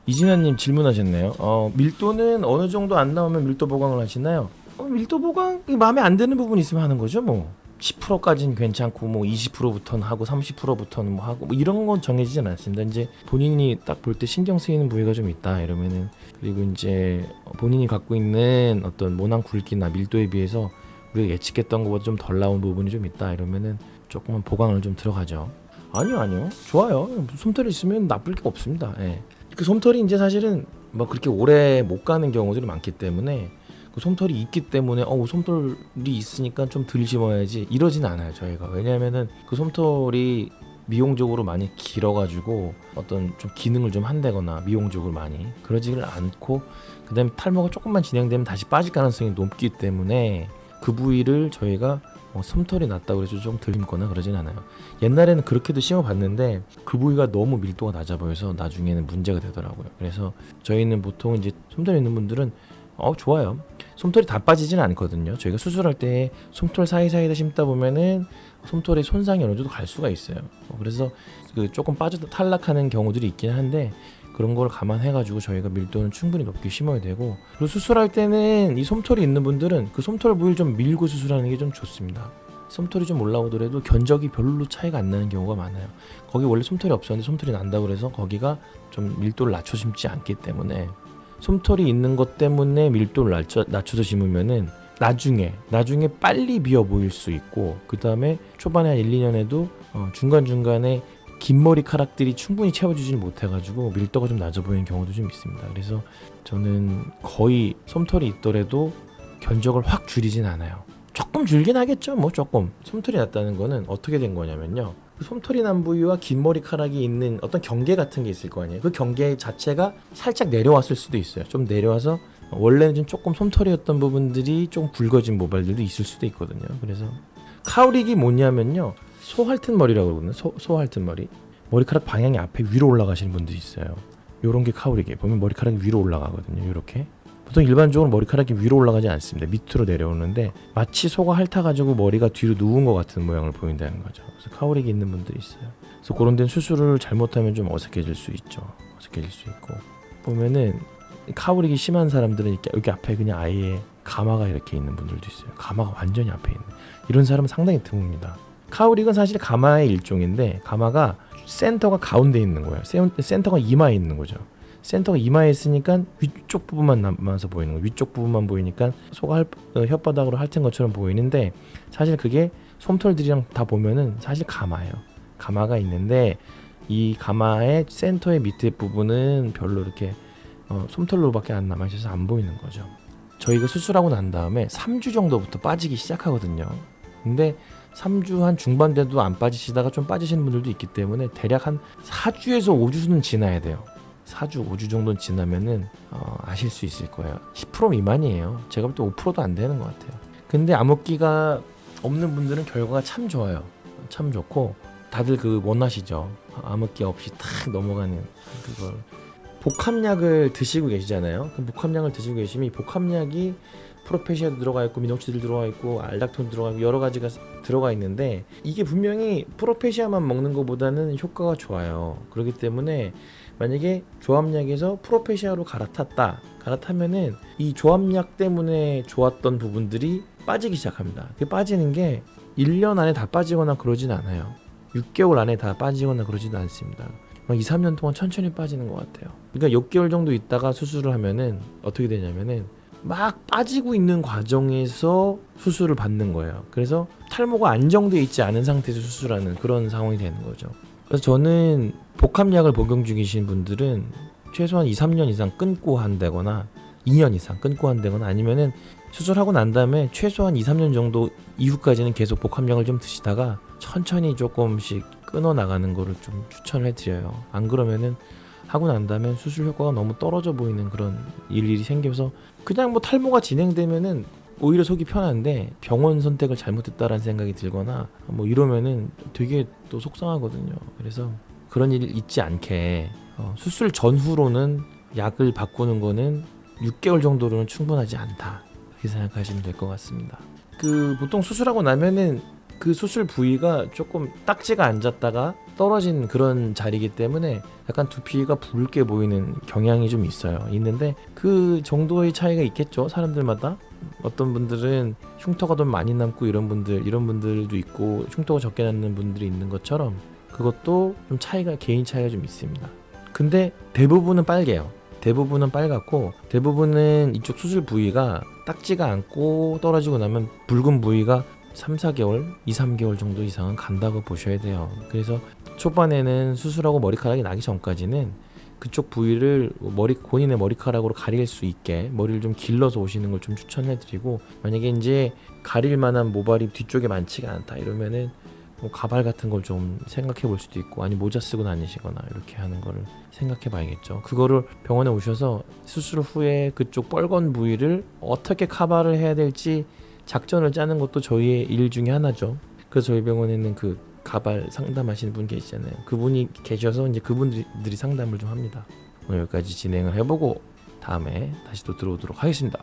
이진아님 질문하셨네요. 밀도는 어느 정도 안 나오면 밀도 보강을 하시나요? 밀도 보강 마음에 안 드는 부분 있으면 하는 거죠. 뭐 10%까지는 괜찮고 뭐 20%부터는 하고 30%부터는 뭐 하고 뭐 이런 건 정해지진 않습니다. 이제 본인이 딱 볼 때 신경 쓰이는 부위가 좀 있다 이러면은, 그리고 이제 본인이 갖고 있는 어떤 모낭 굵기나 밀도에 비해서 우리가 예측했던 것보다 좀 덜 나온 부분이 좀 있다 이러면은 조금은 보강을 좀 들어가죠. 아니요 좋아요. 솜털이 있으면 나쁠 게 없습니다. 예. 그 솜털이 이제 사실은 뭐 그렇게 오래 못 가는 경우들이 많기 때문에, 그 솜털이 있기 때문에 솜털이 있으니까 좀 덜 심어야지 이러진 않아요 저희가. 왜냐하면은 그 솜털이 미용적으로 많이 길어가지고 어떤 좀 기능을 좀 한다거나 미용적으로 많이 그러지를 않고, 그 다음에 탈모가 조금만 진행되면 다시 빠질 가능성이 높기 때문에 그 부위를 저희가 솜털이 났다고 해서 좀 덜 심거나 그러진 않아요. 옛날에는 그렇게도 심어봤는데 그 부위가 너무 밀도가 낮아 보여서 나중에는 문제가 되더라고요. 그래서 저희는 보통 이제 솜털이 있는 분들은 좋아요. 솜털이 다 빠지진 않거든요. 저희가 수술할 때 솜털 사이사이에 심다 보면은 솜털의 손상이 어느 정도 갈 수가 있어요. 그래서 그 조금 빠져 탈락하는 경우들이 있긴 한데, 그런 걸 감안해가지고 저희가 밀도는 충분히 높게 심어야 되고, 그리고 수술할 때는 이 솜털이 있는 분들은 그 솜털 부위를 좀 밀고 수술하는 게 좀 좋습니다. 솜털이 좀 올라오더라도 견적이 별로 차이가 안 나는 경우가 많아요. 거기 원래 솜털이 없었는데 솜털이 난다고 그래서 거기가 좀 밀도를 낮춰 심지 않기 때문에, 솜털이 있는 것 때문에 밀도를 낮춰서 심으면은 나중에 빨리 비어 보일 수 있고, 그 다음에 초반에 한 1, 2년에도 중간중간에 긴 머리카락들이 충분히 채워주질 못해가지고 밀도가 좀 낮아 보이는 경우도 좀 있습니다. 그래서 저는 거의 솜털이 있더라도 견적을 확 줄이진 않아요. 조금 줄긴 하겠죠. 뭐 조금. 솜털이 났다는 거는 어떻게 된 거냐면요, 그 솜털이 난 부위와 긴 머리카락이 있는 어떤 경계 같은 게 있을 거 아니에요. 그 경계 자체가 살짝 내려왔을 수도 있어요. 좀 내려와서 원래는 좀 조금 솜털이었던 부분들이 좀 굵어진 모발들도 있을 수도 있거든요. 그래서 카우릭이 뭐냐면요, 소할튼 머리라고 그러거든요. 소할튼 머리. 머리카락 방향이 앞에 위로 올라가시는 분들이 있어요. 요런 게 카우릭이에요. 보면 머리카락이 위로 올라가거든요. 요렇게. 보통 일반적으로 머리카락이 위로 올라가지 않습니다. 밑으로 내려오는데 마치 소가 핥아가지고 머리가 뒤로 누운 것 같은 모양을 보인다는 거죠. 그래서 카우릭이 있는 분들이 있어요. 그래서 그런 데는 수술을 잘못하면 좀 어색해질 수 있죠. 어색해질 수 있고, 보면은 카우릭이 심한 사람들은 이렇게 여기 앞에 그냥 아예 가마가 이렇게 있는 분들도 있어요. 가마가 완전히 앞에 있는, 이런 사람은 상당히 드뭅니다. 카우릭은 사실 가마의 일종인데, 가마가 센터가 가운데 있는 거예요. 센터가 이마에 있는 거죠. 센터가 이마에 있으니까 위쪽 부분만 남아서 보이는 거예요. 위쪽 부분만 보이니까 소가 혓바닥으로 핥은 것처럼 보이는데, 사실 그게 솜털들이랑 다 보면은 사실 가마예요. 가마가 있는데 이 가마의 센터의 밑에 부분은 별로 이렇게 솜털로밖에 안 남아있어서 안 보이는 거죠. 저희가 수술하고 난 다음에 3주 정도부터 빠지기 시작하거든요. 근데 3주 한 중반 돼도 안 빠지시다가 좀 빠지시는 분들도 있기 때문에 대략 한 4주에서 5주는 지나야 돼요. 4주, 5주 정도는 지나면은 아실 수 있을 거예요. 10% 미만이에요. 제가 볼 때 5%도 안 되는 것 같아요. 근데 암흑기가 없는 분들은 결과가 참 좋아요. 참 좋고, 다들 그 원하시죠. 암흑기 없이 탁 넘어가는 그걸. 복합약을 드시고 계시잖아요. 그 복합약을 드시고 계시면 이 복합약이 프로페시아도 들어가 있고 미녹시딜 들어가 있고 알닥톤 들어가 있고 여러 가지가 들어가 있는데, 이게 분명히 프로페시아만 먹는 것보다는 효과가 좋아요. 그렇기 때문에 만약에 조합약에서 프로페시아로 갈아타면은 이 조합약 때문에 좋았던 부분들이 빠지기 시작합니다. 그 빠지는 게 1년 안에 다 빠지거나 그러진 않아요. 6개월 안에 다 빠지거나 그러지도 않습니다. 2, 3년 동안 천천히 빠지는 것 같아요. 그러니까 6개월 정도 있다가 수술을 하면은 어떻게 되냐면은 막 빠지고 있는 과정에서 수술을 받는 거예요. 그래서 탈모가 안정되어 있지 않은 상태에서 수술하는 그런 상황이 되는 거죠. 그래서 저는 복합약을 복용 중이신 분들은 최소한 2, 3년 이상 끊고 한다거나 2년 이상 끊고 한다거나, 아니면은 수술하고 난 다음에 최소한 2, 3년 정도 이후까지는 계속 복합약을 좀 드시다가 천천히 조금씩 끊어 나가는 거를 좀 추천을 해드려요. 안 그러면은 하고 난 다음에 수술 효과가 너무 떨어져 보이는 그런 일이 생겨서, 그냥 뭐 탈모가 진행되면은 오히려 속이 편한데 병원 선택을 잘못했다라는 생각이 들거나 뭐 이러면은 되게 또 속상하거든요. 그래서 그런 일이 있지 않게 수술 전후로는 약을 바꾸는 거는 6개월 정도로는 충분하지 않다, 그렇게 생각하시면 될 것 같습니다. 그 보통 수술하고 나면은 그 수술 부위가 조금 딱지가 앉았다가 떨어진 그런 자리이기 때문에 약간 두피가 붉게 보이는 경향이 좀 있는데 그 정도의 차이가 있겠죠, 사람들마다. 어떤 분들은 흉터가 좀 많이 남고 이런 분들도 있고 흉터가 적게 남는 분들이 있는 것처럼 그것도 좀 개인 차이가 좀 있습니다. 근데 대부분은 빨개요. 대부분은 빨갛고 대부분은 이쪽 수술 부위가 딱지가 않고 떨어지고 나면 붉은 부위가 3-4개월, 2-3개월 정도 이상은 간다고 보셔야 돼요. 그래서 초반에는 수술하고 머리카락이 나기 전까지는 그쪽 부위를 본인의 머리카락으로 가릴 수 있게 머리를 좀 길러서 오시는 걸 좀 추천해드리고, 만약에 이제 가릴 만한 모발이 뒤쪽에 많지가 않다 이러면은 뭐 가발 같은 걸 좀 생각해 볼 수도 있고, 아니 모자 쓰고 다니시거나 이렇게 하는 거를 생각해 봐야겠죠. 그거를 병원에 오셔서 수술 후에 그쪽 뻘건 부위를 어떻게 커버를 해야 될지 작전을 짜는 것도 저희의 일 중에 하나죠. 그래서 저희 병원에는 그 가발 상담하시는 분 계시잖아요. 그분이 계셔서 이제 그분들이 상담을 좀 합니다. 오늘 여기까지 진행을 해보고 다음에 다시 또 들어오도록 하겠습니다.